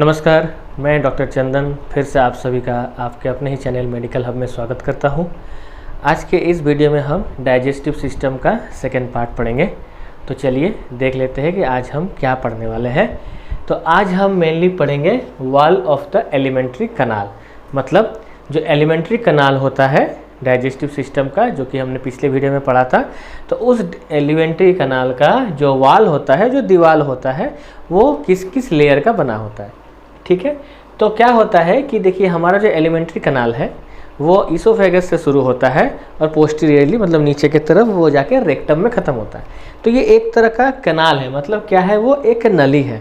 नमस्कार, मैं डॉक्टर चंदन फिर से आप सभी का आपके अपने ही चैनल मेडिकल हब में स्वागत करता हूं। आज के इस वीडियो में हम डाइजेस्टिव सिस्टम का सेकेंड पार्ट पढ़ेंगे। तो चलिए देख लेते हैं कि आज हम क्या पढ़ने वाले हैं। तो आज हम मेनली पढ़ेंगे वॉल ऑफ द एलिमेंट्री कनाल, मतलब जो एलिमेंट्री कनाल होता है डाइजेस्टिव सिस्टम का, जो कि हमने पिछले वीडियो में पढ़ा था। तो उस एलिमेंट्री कनाल का जो वॉल होता है, जो दीवार होता है, वो किस किस लेयर का बना होता है। ठीक है, तो क्या होता है कि देखिए हमारा जो एलिमेंट्री कनाल है वो इसोफेगस से शुरू होता है और पोस्टीरियरली मतलब नीचे की तरफ वो जाके रेक्टम में ख़त्म होता है। तो ये एक तरह का कनाल है, मतलब क्या है, वो एक नली है।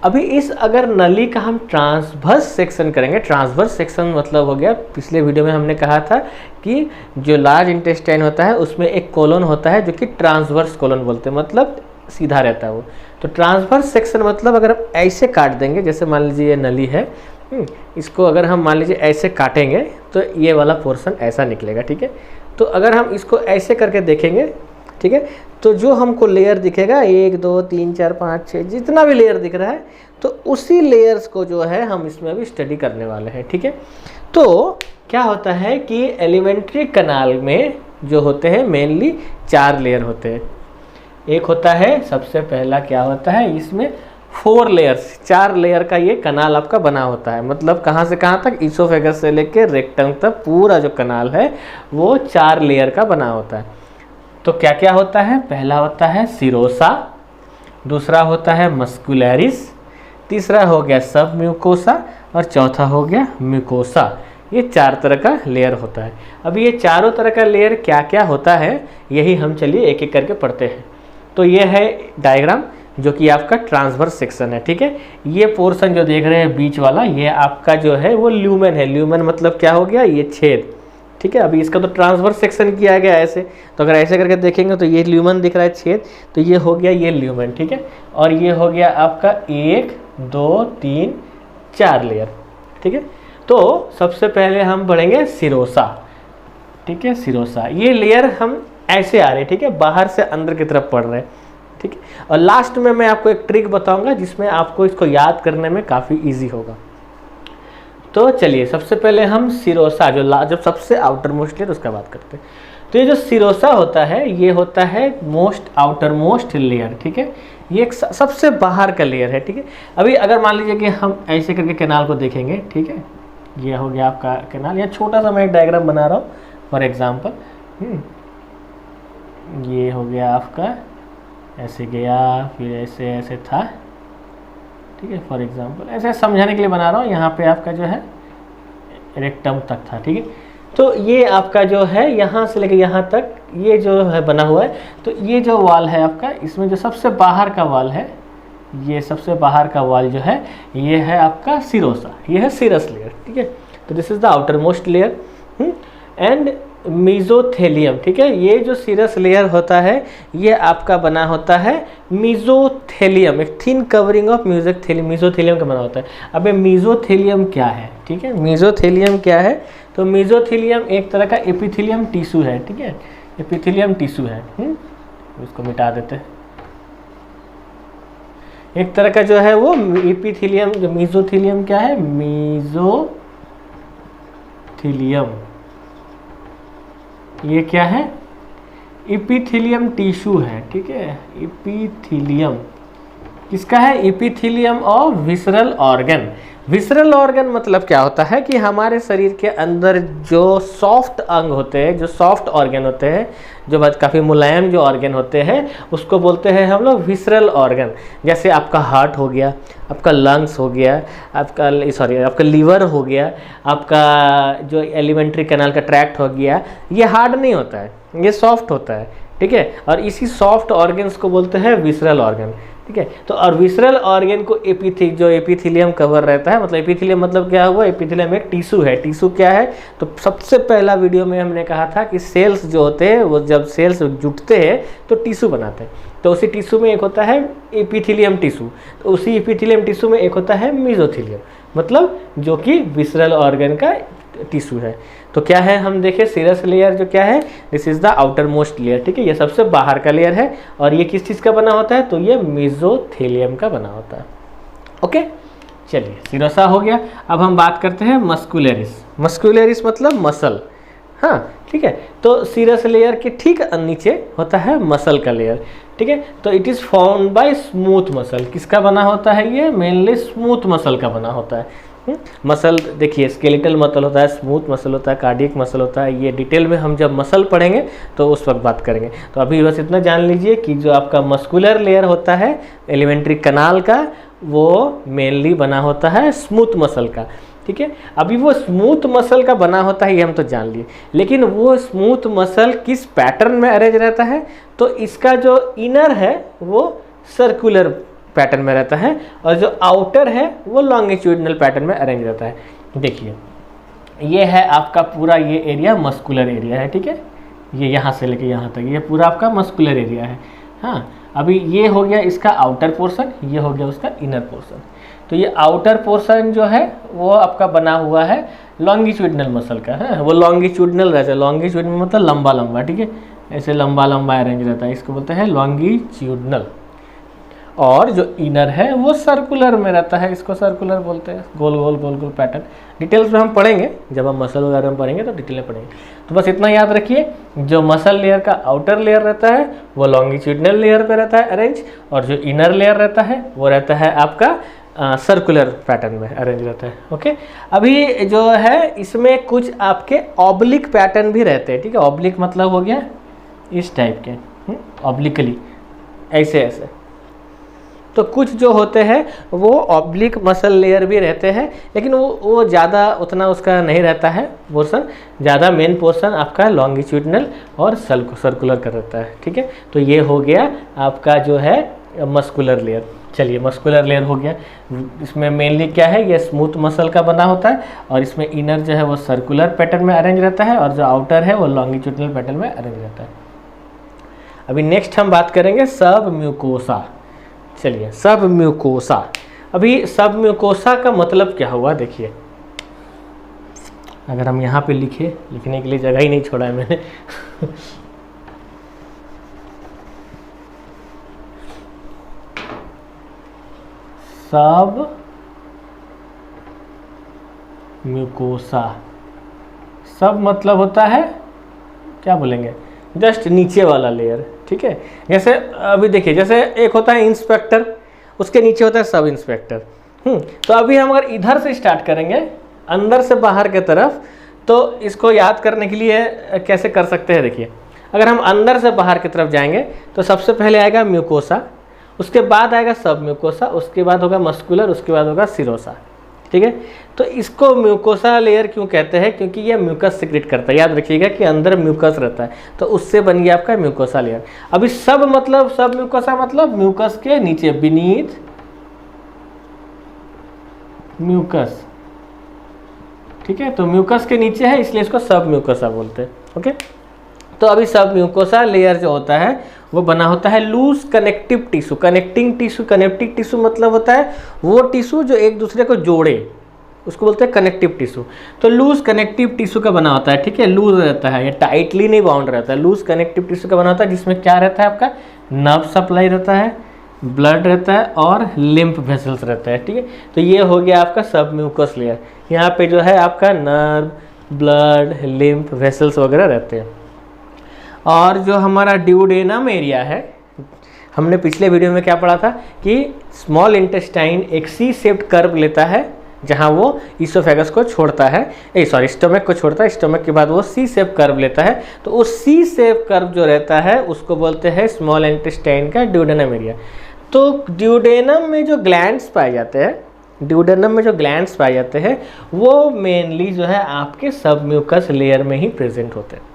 अभी इस अगर नली का हम ट्रांसवर्स सेक्शन करेंगे, ट्रांसवर्स सेक्शन मतलब हो गया, पिछले वीडियो में हमने कहा था कि जो लार्ज इंटेस्टाइन होता है उसमें एक कोलन होता है जो कि ट्रांसवर्स कोलन बोलते हैं, मतलब सीधा रहता है वो। तो ट्रांसवर्स सेक्शन मतलब अगर हम ऐसे काट देंगे, जैसे मान लीजिए ये नली है, इसको अगर हम मान लीजिए ऐसे काटेंगे तो ये वाला पोर्शन ऐसा निकलेगा। ठीक है, तो अगर हम इसको ऐसे करके देखेंगे, ठीक है, तो जो हमको लेयर दिखेगा 1 2 3 4 5 6 जितना भी लेयर दिख रहा है, तो उसी लेयर्स को जो है हम इसमें अभी स्टडी करने वाले हैं। ठीक है, तो क्या होता है कि एलिमेंट्री कनाल में जो होते हैं मेनली 4 लेयर होते हैं। एक होता है, सबसे पहला क्या होता है, इसमें 4 लेयर्स, 4 लेयर का ये कनाल आपका बना होता है। मतलब कहाँ से कहाँ तक, इसोफेगस से लेकर रेक्टम तक पूरा जो कनाल है वो 4 लेयर का बना होता है। तो क्या क्या होता है, पहला होता है सिरोसा, दूसरा होता है मस्कुलरिस, तीसरा हो गया सब म्यूकोसा और चौथा हो गया म्यूकोसा। ये 4 तरह का लेयर होता है। अब ये चारों तरह का लेयर क्या क्या होता है, यही हम चलिए एक एक करके पढ़ते हैं। तो ये है डायग्राम जो कि आपका ट्रांसवर्स सेक्शन है। ठीक है, ये पोर्शन जो देख रहे हैं बीच वाला, ये आपका जो है वो ल्यूमेन है। ल्यूमेन मतलब क्या हो गया, ये छेद। ठीक है, अभी इसका तो ट्रांसवर्स सेक्शन किया गया ऐसे, तो अगर ऐसे करके देखेंगे तो ये ल्यूमेन दिख रहा है छेद, तो ये हो गया ये ल्यूमेन। ठीक है, और ये हो गया आपका 1 2 3 4 लेयर। ठीक है, तो सबसे पहले हम पढ़ेंगे सिरोसा। ठीक है, सिरोसा ये लेयर हम ऐसे आ रहे हैं, ठीक है, बाहर से अंदर की तरफ पढ़ रहे हैं। ठीक है, और लास्ट में मैं आपको एक ट्रिक बताऊंगा जिसमें आपको इसको याद करने में काफ़ी इजी होगा। तो चलिए सबसे पहले हम सिरोसा जब सबसे आउटर मोस्ट लेयर उसका बात करते हैं। तो ये जो सिरोसा होता है ये होता है मोस्ट आउटर मोस्ट लेयर। ठीक है, ये एक सबसे बाहर का लेयर है। ठीक है, अभी अगर मान लीजिए कि हम ऐसे करके कैनाल को देखेंगे, ठीक है, ये हो गया आपका कैनाल। यहाँ छोटा सा मैं एक डायग्राम बना रहा हूँ फॉर एग्जाम्पल। ये हो गया आपका, ऐसे गया, फिर ऐसे ऐसे था। ठीक है, फॉर एग्जांपल ऐसे समझाने के लिए बना रहा हूँ। यहाँ पे आपका जो है रेक्टम तक था। ठीक है, तो ये आपका जो है यहाँ से लेकर यहाँ तक ये जो है बना हुआ है। तो ये जो वॉल है आपका, इसमें जो सबसे बाहर का वॉल है, ये सबसे बाहर का वॉल जो है ये है आपका सिरोसा, ये है सिरस लेयर। ठीक है, तो this is the outer most layer and mesothelium. ठीक है, ये जो सिरस लेयर होता है ये आपका बना होता है मीजोथेलियम, एक थिन कवरिंग ऑफ मीजोथेलियम का बना होता है। अब ये मीजोथेलियम क्या है, ठीक है, मीजोथेलियम क्या है, तो मीजोथेलियम एक तरह का एपिथेलियम टिश्यू है। ठीक है, एपिथेलियम टिश्यू है। इसको मिटा देते हैं। एक तरह का जो है वो एपिथेलियम, जो मीजोथेलियम क्या है, मीजोथेलियम ये क्या है, एपिथेलियम टिश्यू है। ठीक है, एपिथेलियम किसका है, epithelium of visceral organ. Visceral organ मतलब क्या होता है कि हमारे शरीर के अंदर जो सॉफ्ट अंग होते हैं, जो सॉफ्ट ऑर्गन होते हैं, जो काफ़ी मुलायम जो ऑर्गन होते हैं, उसको बोलते हैं हम लोग विसरल ऑर्गन। जैसे आपका हार्ट हो गया, आपका लंग्स हो गया, आपका लीवर हो गया, आपका जो एलिमेंट्री कैनाल का ट्रैक्ट हो गया, ये हार्ड नहीं होता है, ये सॉफ्ट होता है। ठीक है, और इसी सॉफ्ट ऑर्गन्स को बोलते हैं विसरल ऑर्गन। ठीक है, तो और विसरल ऑर्गन को जो एपिथेलियम कवर रहता है, मतलब एपिथेलियम मतलब क्या हुआ, एपिथेलियम एक टिश्यू है। टिश्यू क्या है, तो सबसे पहला वीडियो में हमने कहा था कि सेल्स जो होते हैं वो जब सेल्स जुटते हैं तो टिश्यू बनाते हैं। तो उसी टिश्यू में एक होता है एपिथेलियम टिश्यू, तो उसी एपिथेलियम टिश्यू में एक होता है मीजोथेलियम, मतलब जो कि विसरल ऑर्गन का टिश्यू है। तो क्या है, हम देखें सिरस लेयर जो क्या है, this is the outer most layer. ठीक है, ये सबसे बाहर का लेयर है और ये किस चीज़ का बना होता है, तो ये मेसोथेलियम का बना होता है। ओके, चलिए सीरोसा हो गया। अब हम बात करते हैं मस्कुलरिस। मस्कुलरिस मतलब मसल, हाँ ठीक है। तो सीरस लेयर के ठीक नीचे होता है मसल का लेयर, ठीक है। तो it is formed by smooth muscle. किसका बना होता है ये? मेनली स्मूथ मसल का बना होता है। मसल देखिए स्केलेटल मसल होता है, स्मूथ मसल होता है, कार्डियक मसल होता है। ये डिटेल में हम जब मसल पढ़ेंगे तो उस वक्त बात करेंगे। तो अभी बस इतना जान लीजिए कि जो आपका मस्कुलर लेयर होता है एलिमेंट्री कनाल का, वो मेनली बना होता है स्मूथ मसल का, ठीक है। अभी वो स्मूथ मसल का बना होता है ये हम तो जान लिए, लेकिन वो स्मूथ मसल किस पैटर्न में अरेंज रहता है? तो इसका जो इनर है वो सर्कुलर पैटर्न में रहता है और जो आउटर है वो लॉन्गिट्यूडनल पैटर्न में अरेंज रहता है। देखिए ये है आपका पूरा ये एरिया मस्कुलर एरिया है, ठीक है। ये यहाँ से लेके यहाँ तक ये पूरा आपका मस्कुलर एरिया है। हाँ, अभी ये हो गया इसका आउटर पोर्शन, ये हो गया उसका इनर पोर्शन। तो ये आउटर पोर्शन जो है वो आपका बना हुआ है लॉन्गिट्यूडनल मसल का है, वो लॉन्गिट्यूडनल रहता है। लॉन्गिट्यूडनल मतलब लंबा लंबा, ठीक है, ऐसे लंबा लंबा अरेंज रहता है, इसको बोलते हैं लॉन्गिट्यूडनल। और जो इनर है वो सर्कुलर में रहता है, इसको सर्कुलर बोलते हैं, गोल गोल गोल गोल पैटर्न। डिटेल्स में हम पढ़ेंगे जब हम मसल वगैरह में पढ़ेंगे तो डिटेल में पढ़ेंगे। तो बस इतना याद रखिए, जो मसल लेयर का आउटर लेयर रहता है वो लॉन्गिट्यूडनल लेयर पे रहता है अरेंज, और जो इनर लेयर रहता है वो रहता है आपका सर्कुलर पैटर्न में अरेंज रहता है। ओके, अभी जो है इसमें कुछ आपके ऑब्लिक पैटर्न भी रहते हैं, ठीक है। ऑब्लिक मतलब हो गया इस टाइप के, ऑब्लिकली ऐसे ऐसे। तो कुछ जो होते हैं वो ऑब्लिक मसल लेयर भी रहते हैं, लेकिन वो ज़्यादा उतना उसका नहीं रहता है पोर्शन, ज़्यादा मेन पोर्शन आपका लॉन्गिट्यूडनल और सर्कुलर का रहता है, ठीक है। तो ये हो गया आपका जो है मस्कुलर लेयर। चलिए मस्कुलर लेयर हो गया, इसमें मेनली क्या है, ये स्मूथ मसल का बना होता है और इसमें इनर जो है वो सर्कुलर पैटर्न में अरेंज रहता है और जो आउटर है वो लॉन्गिट्यूडनल पैटर्न में अरेंज रहता है। अभी नेक्स्ट हम बात करेंगे सब म्यूकोसा। चलिए सब म्यूकोसा। अभी सब म्यूकोसा का मतलब क्या हुआ देखिए, अगर हम यहाँ पे लिखे, लिखने के लिए जगह ही नहीं छोड़ा है मैंने सब म्यूकोसा, सब मतलब होता है क्या बोलेंगे, जस्ट नीचे वाला लेयर, ठीक है। जैसे अभी देखिए, जैसे एक होता है इंस्पेक्टर, उसके नीचे होता है सब इंस्पेक्टर। तो अभी हम अगर इधर से स्टार्ट करेंगे अंदर से बाहर के तरफ, तो इसको याद करने के लिए कैसे कर सकते हैं देखिए, अगर हम अंदर से बाहर की तरफ जाएंगे तो सबसे पहले आएगा म्यूकोसा, उसके बाद आएगा सब म्यूकोसा, उसके बाद होगा मस्कुलर, उसके बाद होगा सिरोसा, ठीक है। तो इसको म्यूकोसा लेयर क्यों कहते हैं? क्योंकि ये म्यूकस सिक्रेट करता है। याद रखिएगा कि अंदर म्यूकस रहता है, तो उससे बन गया आपका म्यूकोसा लेयर। अभी सब मतलब सब म्यूकोसा मतलब म्यूकस के नीचे, बीनीथ म्यूकस, ठीक है। तो म्यूकस के नीचे है इसलिए इसको सब म्यूकोसा बोलते हैं। ओके, तो अभी सब म्यूकोसा लेयर जो होता है वो बना होता है loose connective tissue. Connecting tissue, connective tissue मतलब होता है वो टिश्यू जो एक दूसरे को जोड़े, उसको बोलते हैं कनेक्टिव टिश्यू। तो लूज कनेक्टिव टिश्यू का बना होता है, ठीक है, लूज रहता है, ये टाइटली नहीं बाउंड रहता है। लूज कनेक्टिव टिश्यू का बना होता है जिसमें क्या रहता है आपका नर्व सप्लाई रहता है, ब्लड रहता है और लिम्फ वेसल्स रहता है, ठीक है। तो ये हो गया आपका सब म्यूकस लेयर। यहाँ पे जो है आपका नर्व, ब्लड, लिम्फ वेसल्स वगैरह रहते हैं। और जो हमारा ड्यूडेनम एरिया है, हमने पिछले वीडियो में क्या पढ़ा था कि स्मॉल इंटेस्टाइन एक सी शेप्ड कर्व लेता है जहां वो ईसोफेगस को छोड़ता है, स्टमक को छोड़ता है, स्टमक के बाद वो सी शेप कर्व लेता है। तो उस सी शेप कर्व जो रहता है उसको बोलते हैं स्मॉल इंटेस्टाइन का ड्यूडेनम एरिया। तो ड्यूडेनम में जो ग्लैंड्स पाए जाते हैं, ड्यूडेनम में जो ग्लैंड्स पाए जाते हैं वो मेनली जो है आपके सब म्यूकस लेयर में ही प्रेजेंट होते हैं।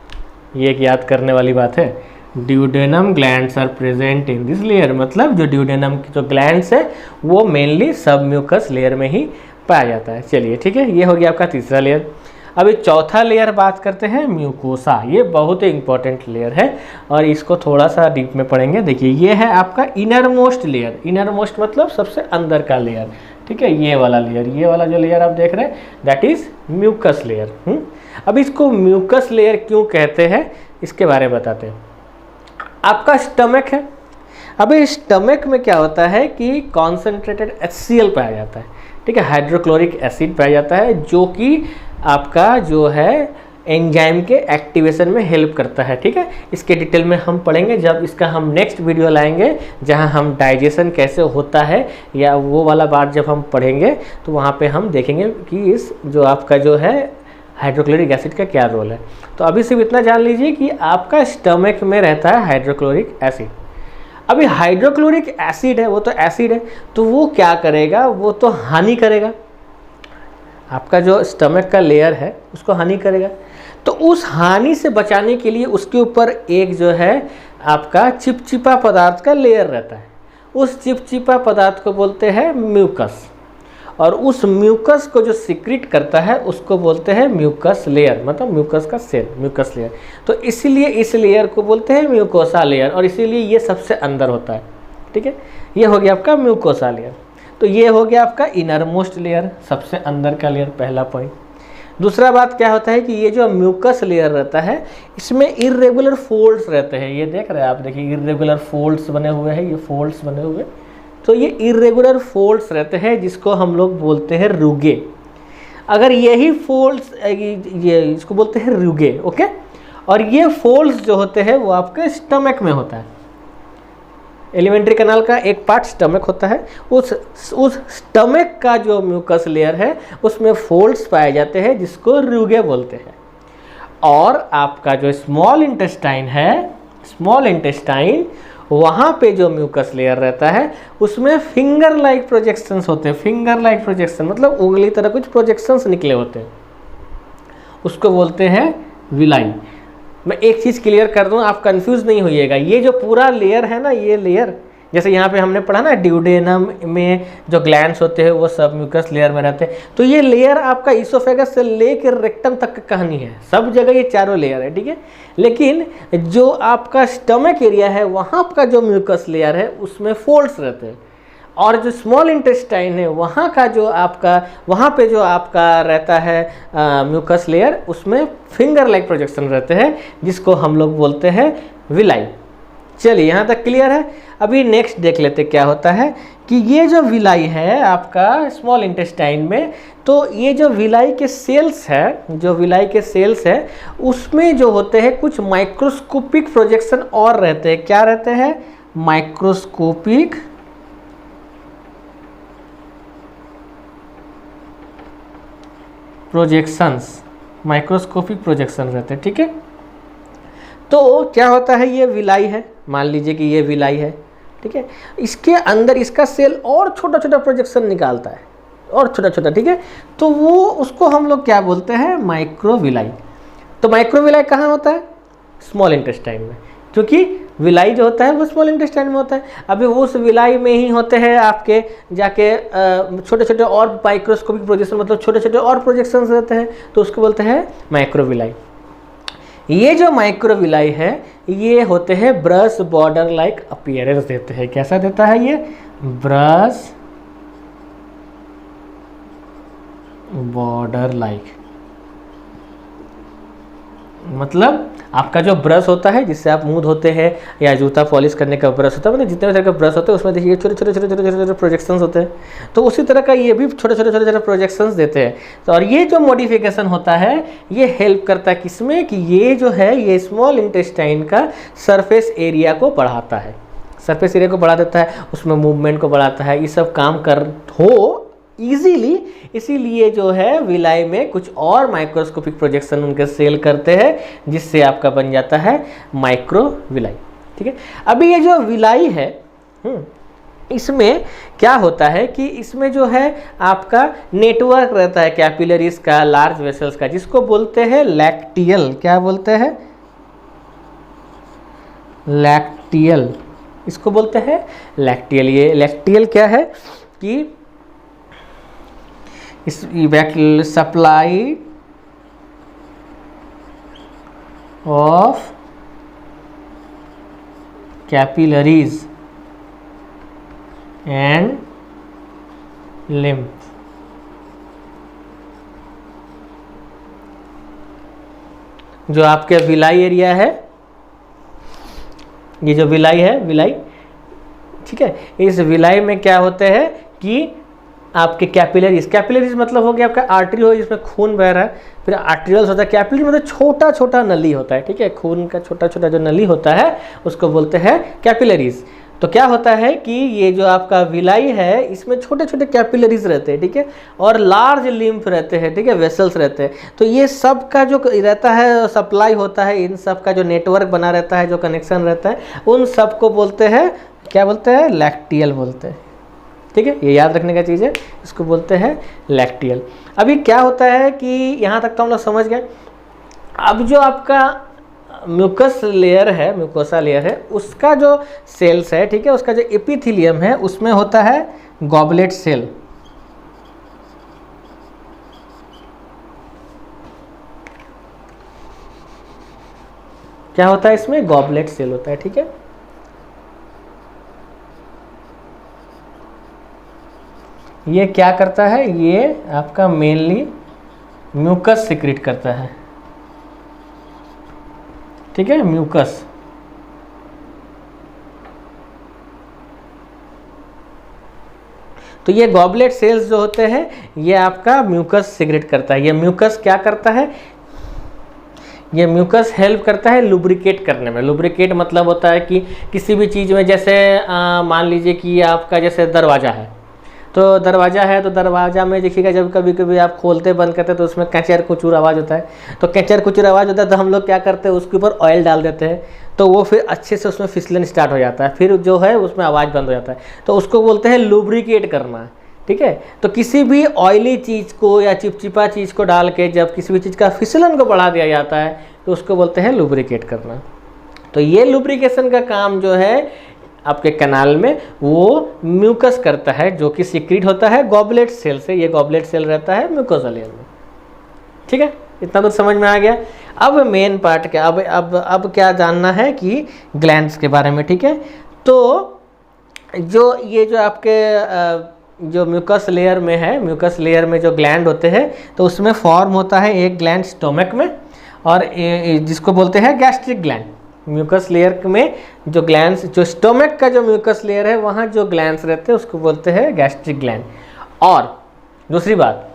ये एक याद करने वाली बात है, duodenum glands are present in this layer, मतलब जो ड्यूडेनम की जो ग्लैंड्स है वो मेनली सब म्यूकस लेयर में ही पाया जाता है। चलिए ठीक है, ये हो गया आपका तीसरा लेयर। अभी चौथा लेयर बात करते हैं म्यूकोसा। ये बहुत ही इंपॉर्टेंट लेयर है और इसको थोड़ा सा डीप में पढ़ेंगे। देखिए ये है आपका inner most layer. Inner most मतलब सबसे अंदर का लेयर, ठीक है, ये वाला लेयर, ये वाला जो लेयर आप देख रहे हैं दैट इज म्यूकस लेयर। अब इसको म्यूकस लेयर क्यों कहते हैं इसके बारे में बताते हैं। आपका स्टमक है, अभी स्टमक में क्या होता है कि कॉन्सेंट्रेटेड HCl पाया जाता है, ठीक है, हाइड्रोक्लोरिक एसिड पाया जाता है जो कि आपका जो है एंजाइम के एक्टिवेशन में हेल्प करता है। ठीक है, इसके डिटेल में हम पढ़ेंगे जब इसका हम नेक्स्ट वीडियो लाएंगे जहां हम डाइजेशन कैसे होता है या वो वाला बात जब हम पढ़ेंगे तो वहां पे हम देखेंगे कि इस जो आपका जो है हाइड्रोक्लोरिक एसिड का क्या रोल है। तो अभी सिर्फ इतना जान लीजिए कि आपका स्टमक में रहता है हाइड्रोक्लोरिक एसिड। अभी हाइड्रोक्लोरिक एसिड है, वो तो एसिड है, तो वो क्या करेगा, वो तो हानि करेगा, आपका जो स्टमक का लेयर है उसको हानि करेगा। तो उस हानि से बचाने के लिए उसके ऊपर एक जो है आपका चिपचिपा पदार्थ का लेयर रहता है। उस चिपचिपा पदार्थ को बोलते हैं म्यूकस, और उस म्यूकस को जो सिक्रीट करता है उसको बोलते हैं म्यूकस लेयर, मतलब म्यूकस का सेल, म्यूकस लेयर। तो इसीलिए इस लेयर को बोलते हैं म्यूकोसा लेयर, और इसीलिए ये सबसे अंदर होता है। ठीक है, ये हो गया आपका म्यूकोसा लेयर। तो ये हो गया आपका इनर मोस्ट लेयर, सबसे अंदर का लेयर, पहला पॉइंट। दूसरा बात क्या होता है कि ये जो म्यूकस लेयर रहता है इसमें इर्रेगुलर फोल्ड्स रहते हैं। ये देख रहे हैं आप, देखिए इर्रेगुलर फोल्ड्स बने हुए हैं, ये फोल्ड्स बने हुए। तो ये इर्रेगुलर फोल्ड्स रहते हैं जिसको हम लोग बोलते हैं रुगे। अगर यही फोल्ड्स, ये इसको बोलते हैं रुगे, ओके। और ये फोल्ड्स जो होते हैं वो आपके स्टमक में होता है। एलिमेंट्री कैनाल का एक पार्ट स्टमक होता है, उस स्टमक का जो म्यूकस लेयर है उसमें फोल्ड्स पाए जाते हैं जिसको रुगे बोलते हैं। और आपका जो स्मॉल इंटेस्टाइन है, स्मॉल इंटेस्टाइन, वहाँ पे जो म्यूकस लेयर रहता है उसमें फिंगर लाइक प्रोजेक्शंस होते हैं। फिंगर लाइक प्रोजेक्शन मतलब उंगली तरह कुछ प्रोजेक्शंस निकले होते हैं, उसको बोलते हैं विलाई। मैं एक चीज़ क्लियर कर दूं, आप कंफ्यूज नहीं होइएगा। ये जो पूरा लेयर है ना, ये लेयर जैसे यहाँ पे हमने पढ़ा ना ड्यूडेनम में जो ग्लैंड्स होते हैं वो सब म्यूकस लेयर में रहते हैं। तो ये लेयर आपका इसोफेगस से लेकर रेक्टम तक की कहानी है, सब जगह ये चारों लेयर है। ठीक है, लेकिन जो आपका स्टमक एरिया है वहाँ का जो म्यूकस लेयर है उसमें फोल्ड्स रहते हैं, और जो स्मॉल इंटेस्टाइन है वहाँ का जो आपका, वहाँ पे जो आपका रहता है म्यूकस लेयर, उसमें फिंगर लाइक प्रोजेक्शन रहते हैं जिसको हम लोग बोलते हैं विलाई। चलिए यहाँ तक क्लियर है। अभी नेक्स्ट देख लेते क्या होता है कि ये जो विलाई है आपका स्मॉल इंटेस्टाइन में, तो ये जो विलाई के सेल्स है, जो विलाई के सेल्स है उसमें जो होते हैं कुछ माइक्रोस्कोपिक प्रोजेक्शन और रहते हैं। क्या रहते हैं? माइक्रोस्कोपिक प्रोजेक्शंस, माइक्रोस्कोपिक प्रोजेक्शन रहते हैं। ठीक है, तो क्या होता है, ये विलाई है, मान लीजिए कि ये विलाई है। ठीक है, इसके अंदर इसका सेल और छोटा छोटा प्रोजेक्शन निकालता है, और छोटा छोटा। ठीक है, तो वो उसको हम लोग क्या बोलते हैं? माइक्रोविलाई। तो माइक्रोविलाई कहाँ होता है? स्मॉल इंटेस्टाइन में, क्योंकि विलाई जो होता है वो स्मॉल इंटेस्टाइन में होता है। अभी वो उस विलाई में ही होते हैं आपके जाके छोटे छोटे और माइक्रोस्कोपिक प्रोजेक्शन, मतलब छोटे छोटे और प्रोजेक्शंस रहते हैं, तो उसको बोलते हैं माइक्रोविलाई। ये जो माइक्रोविलाई है ये होते हैं ब्रश बॉर्डर लाइक अपीयरेंस देते हैं। कैसा देता है ये? ब्रश बॉर्डर लाइक, मतलब आपका जो ब्रश होता है जिससे आप मुंह धोते हैं या जूता पॉलिश करने का ब्रश होता है, मतलब जितने तरह के ब्रश होते हैं उसमें देखिए छोटे छोटे छोटे छोटे छोटे छोटे प्रोजेक्शंस होते हैं, तो उसी तरह का ये भी छोटे छोटे छोटे छोटे प्रोजेक्शंस देते हैं। तो और ये जो मॉडिफिकेशन होता है ये हेल्प करता है किसमें? कि ये जो है ये स्मॉल इंटेस्टाइन का सरफेस एरिया को बढ़ाता है, सरफेस एरिया को बढ़ा देता है, उसमें मूवमेंट को बढ़ाता है, ये सब काम कर हो इजीली। इसीलिए जो है विलाई में कुछ और माइक्रोस्कोपिक प्रोजेक्शन उनके सेल करते हैं जिससे आपका बन जाता है माइक्रोविलाई। ठीक है, अभी ये जो विलाई है इसमें क्या होता है कि इसमें जो है आपका नेटवर्क रहता है कैपिलरीज का, लार्ज वेसल्स का, जिसको बोलते हैं लैक्टियल। क्या बोलते हैं? लैक्टियल, इसको बोलते हैं लैक्टियल। ये लैक्टियल क्या है कि इस supply of capillaries and lymph. जो आपके विलाई एरिया है, ये जो विलाई है, विलाई, ठीक है, इस विलाई में क्या होते हैं कि आपके कैपिलरीज, कैपिलरीज मतलब हो गया आपका आर्टरी हो जिसमें खून बह रहा है, फिर आर्टेरियल्स होता है, कैपिलरी मतलब छोटा छोटा नली होता है, ठीक है, खून का छोटा छोटा जो नली होता है उसको बोलते हैं कैपिलरीज। तो क्या होता है कि ये जो आपका विलाई है इसमें छोटे छोटे कैपिलरीज रहते हैं, ठीक है, और लार्ज लिम्फ रहते हैं, ठीक है, वेसल्स रहते हैं। तो ये सब का जो रहता है सप्लाई होता है, इन सब का जो नेटवर्क बना रहता है, जो कनेक्शन रहता है, उन सब को बोलते हैं, क्या बोलते हैं, लैक्टियल बोलते हैं, ठीक है, ये याद रखने का चीज़ है, इसको बोलते हैं लैक्टियल। अभी क्या होता है कि यहाँ तक तो हम लोग समझ गए। अब जो आपका म्यूकस लेयर है, म्यूकोसा लेयर है, उसका जो सेल्स है, ठीक है, उसका जो एपिथेलियम है उसमें होता है गॉबलेट सेल। क्या होता है इसमें, गॉबलेट सेल होता है, ठीक है। ये क्या करता है, ये आपका मेनली म्यूकस सिक्रीट करता है, ठीक है, म्यूकस। तो ये गॉबलेट सेल्स जो होते हैं ये आपका म्यूकस सिक्रीट करता है। ये म्यूकस क्या करता है, ये म्यूकस हेल्प करता है लुब्रिकेट करने में। लुब्रिकेट मतलब होता है कि किसी भी चीज़ में, जैसे मान लीजिए कि आपका जैसे दरवाज़ा है, तो दरवाज़ा है, तो दरवाज़ा में देखिएगा जब कभी कभी आप खोलते बंद करते हैं तो उसमें कैचर कुचूर आवाज़ होता है। तो कैचर कुचूर आवाज़ होता है तो हम लोग क्या करते हैं, उसके ऊपर ऑयल डाल देते हैं, तो वो फिर अच्छे से उसमें फिसलन स्टार्ट हो जाता है, फिर जो है उसमें आवाज़ बंद हो जाता है। तो उसको बोलते हैं लुब्रिकेट करना, ठीक है। तो किसी भी ऑयली चीज़ को या चिपचिपा चीज़ को डाल के जब किसी भी चीज़ का फिसलन को बढ़ा दिया जाता है तो उसको बोलते हैं लुब्रिकेट करना। तो ये लुब्रिकेशन का काम जो है आपके कैनाल में वो म्यूकस करता है, जो कि सिक्रीट होता है गॉबलेट सेल से। ये गॉबलेट सेल रहता है म्यूकोसा लेयर में, ठीक है, इतना तो समझ में आ गया। अब मेन पार्ट क्या, अब क्या जानना है कि ग्लैंड्स के बारे में, ठीक है। तो जो ये जो आपके जो म्यूकस लेयर में है, म्यूकस लेयर में जो ग्लैंड होते हैं तो उसमें फॉर्म होता है एक ग्लैंड स्टोमक में, और जिसको बोलते हैं गैस्ट्रिक ग्लैंड। म्यूकस लेयर में जो ग्लैंड्स, जो स्टोमक का जो म्यूकस लेयर है वहाँ जो ग्लैंड्स रहते हैं उसको बोलते हैं गैस्ट्रिक ग्लैंड। और दूसरी बात,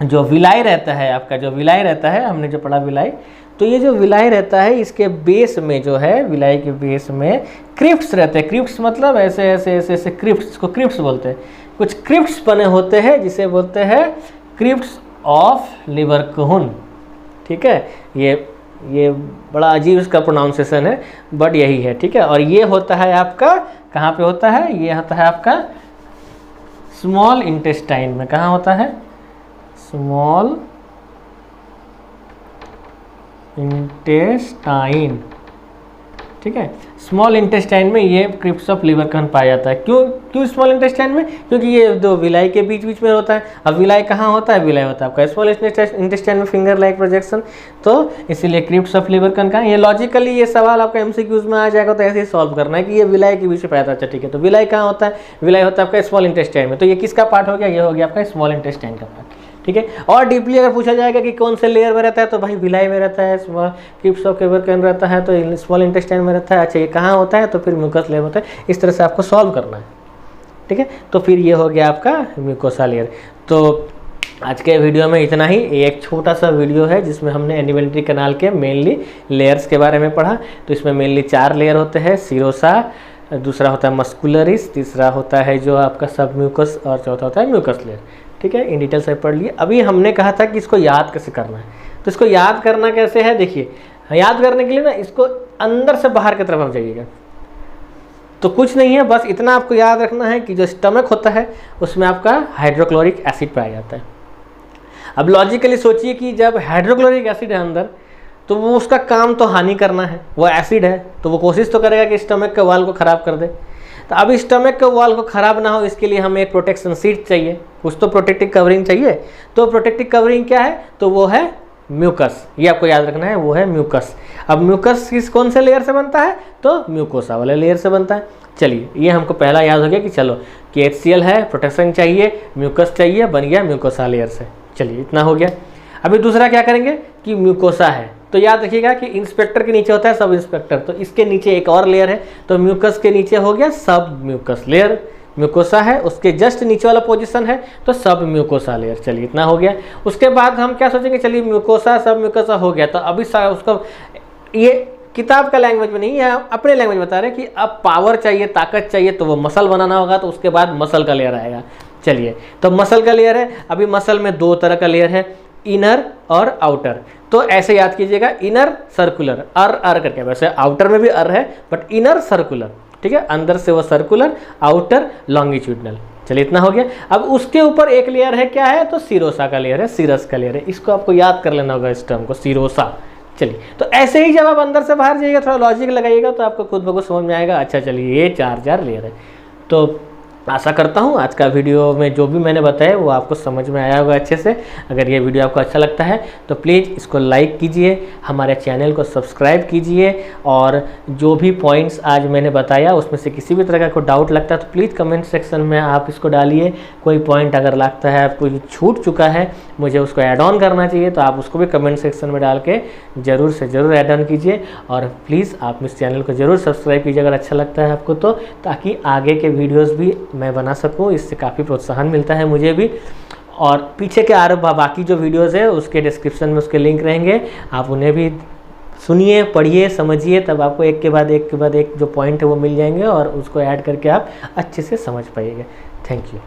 जो विलाई रहता है आपका, जो विलाई रहता है, हमने जो पढ़ा विलाई, तो ये जो विलाई रहता है इसके बेस में जो है, विलाई के बेस में क्रिप्ट्स रहते हैं। क्रिप्ट्स मतलब ऐसे ऐसे ऐसे ऐसे क्रिप्ट्स को क्रिप्ट्स बोलते हैं। कुछ क्रिप्ट्स बने होते हैं जिसे बोलते हैं क्रिप्ट्स ऑफ लिवरकुहन, ठीक है। ये बड़ा अजीब इसका प्रोनाउंसिएशन है, बट यही है, ठीक है। और ये होता है आपका, कहाँ पे होता है, ये होता है आपका स्मॉल इंटेस्टाइन में। कहाँ होता है, स्मॉल इंटेस्टाइन, ठीक है। स्मॉल इंटेस्टाइन में ये क्रिप्ट्स ऑफ लिवरकुहन पाया जाता है। क्यों स्मॉल इंटेस्टाइन में, क्योंकि ये दो विलाई के बीच बीच में होता है। अब विलाई कहाँ होता है, विलाई होता है आपका स्मॉल इंटेस्टाइन में, फिंगर लाइक प्रोजेक्शन, तो इसीलिए क्रिप्ट्स ऑफ लिवरकुहन का। ये लॉजिकली ये सवाल आपका एमसीक्यूज में आ जाएगा, तो ऐसे ही सॉल्व करना है कि ये विलाई के बीच में पाया था। अच्छा ठीक है, तो विलाई कहाँ होता है, विलाई होता है आपका स्मॉल इंटेस्टाइन में। तो ये किसका पार्ट हो गया, ये हो गया आपका स्मॉल इंटेस्टाइन का पार्ट, ठीक है। और डीपली अगर पूछा जाएगा कि कौन से लेयर में रहता है, तो भाई विलाई में रहता है, क्रिप्ट्स ऑफ लिवरकुहन रहता है, तो स्मॉल इंटेस्टाइन में रहता है। अच्छा ये कहाँ होता है, तो फिर म्यूकस लेयर होता है। इस तरह से आपको सॉल्व करना है, ठीक है। तो फिर ये हो गया आपका म्यूकोसा लेयर। तो आज के वीडियो में इतना ही। एक छोटा सा वीडियो है जिसमें हमने एलिमेंट्री कैनाल के मेनली लेयर्स के बारे में पढ़ा। तो इसमें मेनली 4 लेयर होते हैं, सीरोसा, दूसरा होता है मस्कुलरिस, तीसरा होता है जो आपका सब म्यूकस, और चौथा होता है म्यूकस लेयर, ठीक है। इन डिटेल से पढ़ लिए। अभी हमने कहा था कि इसको याद कैसे करना है, तो इसको याद करना कैसे है, देखिए, याद करने के लिए ना इसको अंदर से बाहर की तरफ आप जाइएगा। तो कुछ नहीं है, बस इतना आपको याद रखना है कि जो स्टमक होता है उसमें आपका हाइड्रोक्लोरिक एसिड पाया जाता है। अब लॉजिकली सोचिए कि जब हाइड्रोक्लोरिक एसिड है अंदर, तो वो उसका काम तो हानि करना है, वो एसिड है, तो वो कोशिश तो करेगा कि स्टमक के वॉल को ख़राब कर दे। तो अब स्टमक के वॉल को ख़राब ना हो, इसके लिए हमें एक प्रोटेक्शन शीट चाहिए, कुछ तो प्रोटेक्टिव कवरिंग चाहिए। तो प्रोटेक्टिव कवरिंग क्या है, तो वो है म्यूकस। ये आपको याद रखना है, वो है म्यूकस। अब म्यूकस किस कौन से लेयर से बनता है, तो म्यूकोसा वाले लेयर से बनता है। चलिए, ये हमको पहला याद हो गया कि चलो कि HCl है, प्रोटेक्शन चाहिए, म्यूकस चाहिए, बन गया म्यूकोसा लेयर से। चलिए इतना हो गया। अभी दूसरा क्या करेंगे कि म्यूकोसा है, तो याद रखिएगा कि इंस्पेक्टर के नीचे होता है सब इंस्पेक्टर, तो इसके नीचे एक और लेयर है, तो म्यूकस के नीचे हो गया सब म्यूकस लेयर। म्यूकोसा है, उसके जस्ट नीचे वाला पोजीशन है तो सब म्यूकोसा लेयर। चलिए इतना हो गया। उसके बाद हम क्या सोचेंगे, चलिए म्यूकोसा सब म्यूकोसा हो गया, तो अभी उसको ये किताब का लैंग्वेज में नहीं है, अपने लैंग्वेज बता रहे हैं कि अब पावर चाहिए, ताकत चाहिए, तो वो मसल बनाना होगा, तो उसके बाद मसल का लेयर आएगा। चलिए तो मसल का लेयर है, अभी मसल में दो तरह का लेयर है, इनर और आउटर। तो ऐसे याद कीजिएगा, इनर सर्कुलर, अर करके, वैसे आउटर में भी अर है बट इनर सर्कुलर, ठीक है, अंदर से वो सर्कुलर, आउटर लॉन्गिट्यूडनल। चलिए इतना हो गया। अब उसके ऊपर एक लेयर है, क्या है, तो सीरोसा का लेयर है, सीरस का लेयर है। इसको आपको याद कर लेना होगा, इस टर्म को, सीरोसा। चलिए तो ऐसे ही जब आप अंदर से बाहर जाइएगा, थोड़ा लॉजिक लगाइएगा तो आपको खुद ब खुद समझ में आएगा। अच्छा चलिए ये चार लेयर है। तो आशा करता हूँ आज का वीडियो में जो भी मैंने बताया वो आपको समझ में आया होगा अच्छे से। अगर ये वीडियो आपको अच्छा लगता है तो प्लीज़ इसको लाइक कीजिए, हमारे चैनल को सब्सक्राइब कीजिए, और जो भी पॉइंट्स आज मैंने बताया उसमें से किसी भी तरह का कोई डाउट लगता है तो प्लीज़ कमेंट सेक्शन में आप इसको डालिए। कोई पॉइंट अगर लगता है आपको छूट चुका है, मुझे उसको ऐड ऑन करना चाहिए, तो आप उसको भी कमेंट सेक्शन में डाल के ज़रूर से ज़रूर ऐड ऑन कीजिए। और प्लीज़ आप इस चैनल को ज़रूर सब्सक्राइब कीजिए अगर अच्छा लगता है आपको तो, ताकि आगे के वीडियोज़ भी मैं बना सकूं। इससे काफ़ी प्रोत्साहन मिलता है मुझे भी। और पीछे के बाकी जो वीडियोस है उसके डिस्क्रिप्शन में उसके लिंक रहेंगे, आप उन्हें भी सुनिए, पढ़िए, समझिए, तब आपको एक के बाद एक जो पॉइंट है वो मिल जाएंगे और उसको ऐड करके आप अच्छे से समझ पाइएगा। Thank you.